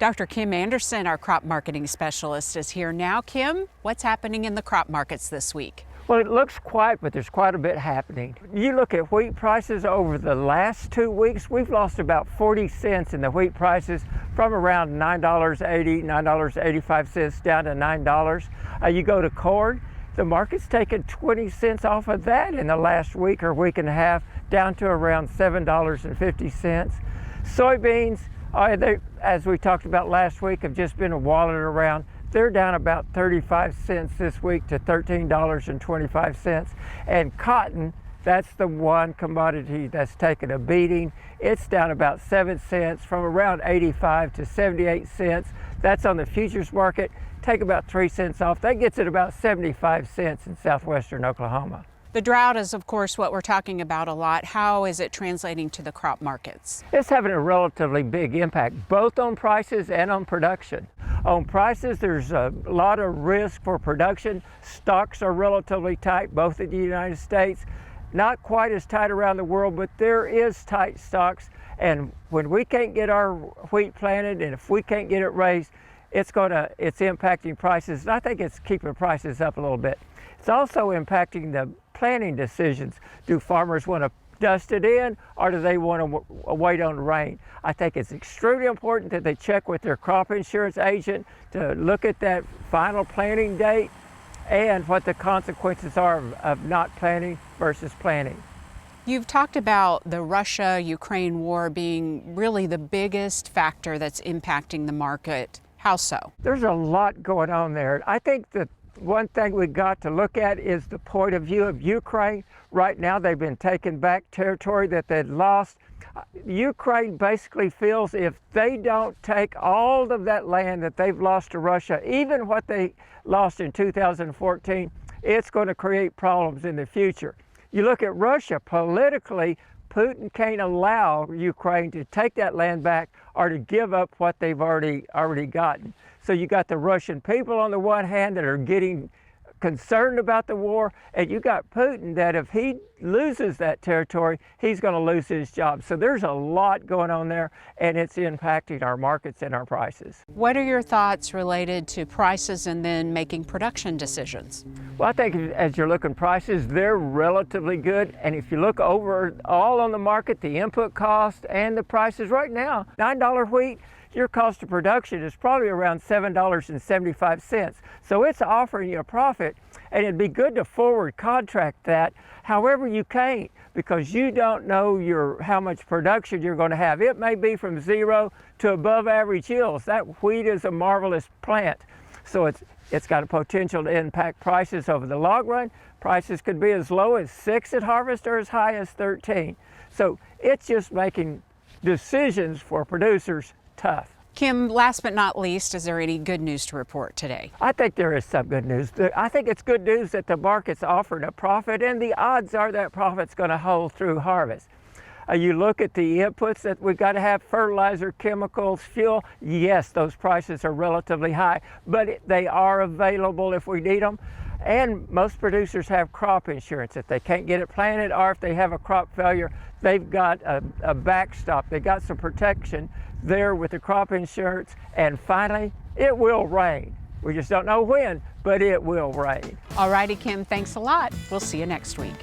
Dr. Kim Anderson, our crop marketing specialist, is here now. Kim, what's happening in the crop markets this week? Well, it looks quiet, but there's quite a bit happening. You look at wheat prices over the last 2 weeks, we've lost about 40 cents in the wheat prices from around $9.80, $9.85 down to $9. You go to corn, the market's taken 20 cents off of that in the last week or week and a half, down to around $7.50. Soybeans, they, as we talked about last week, have just been walling around. They're down about 35 cents this week to $13.25. And cotton, that's the one commodity that's taken a beating. It's down about 7 cents from around 85 to 78 cents. That's on the futures market. Take about 3 cents off. That gets it about 75 cents in southwestern Oklahoma. The drought is, of course, what we're talking about a lot. How is it translating to the crop markets? It's having a relatively big impact, both on prices and on production. On prices, there's a lot of risk for production. Stocks are relatively tight, both in the United States. Not quite as tight around the world, but there is tight stocks. And when we can't get our wheat planted, and if we can't get it raised, it's impacting prices. And I think it's keeping prices up a little bit. It's also impacting the planting decisions. Do farmers want to dust it in, or do they want to wait on rain? I think it's extremely important that they check with their crop insurance agent to look at that final planting date and what the consequences are of not planting versus planting. You've talked about the Russia-Ukraine war being really the biggest factor that's impacting the market. How so? There's a lot going on there. I think that one thing we've got to look at is the point of view of Ukraine. Right now, they've been taking back territory that they'd lost. Ukraine basically feels if they don't take all of that land that they've lost to Russia, even what they lost in 2014, it's going to create problems in the future. You look at Russia politically, Putin can't allow Ukraine to take that land back or to give up what they've already gotten. So you got the Russian people on the one hand that are getting concerned about the war, and you got Putin that if he loses that territory, he's going to lose his job. So there's a lot going on there, and it's impacting our markets and our prices. What are your thoughts related to prices and then making production decisions? Well, I think as you're looking prices, they're relatively good. And if you look over all on the market, the input cost and the prices right now, $9 wheat, your cost of production is probably around $7.75. So it's offering you a profit, and it'd be good to forward contract that. However, you can't, because you don't know how much production you're going to have. It may be from 0 to above average yields. That wheat is a marvelous plant. So it's got a potential to impact prices over the long run. Prices could be as low as 6 at harvest or as high as 13. So it's just making decisions for producers tough. Kim, last but not least, is there any good news to report today? I think there is some good news. I think it's good news that the market's offering a profit, and the odds are that profit's going to hold through harvest. You look at the inputs that we've got to have: fertilizer, chemicals, fuel. Yes, those prices are relatively high, but they are available if we need them. And most producers have crop insurance. If they can't get it planted, or if they have a crop failure, they've got a backstop. They got some protection there with the crop insurance. And finally, it will rain. We just don't know when, but it will rain. All righty, Kim, thanks a lot. We'll see you next week.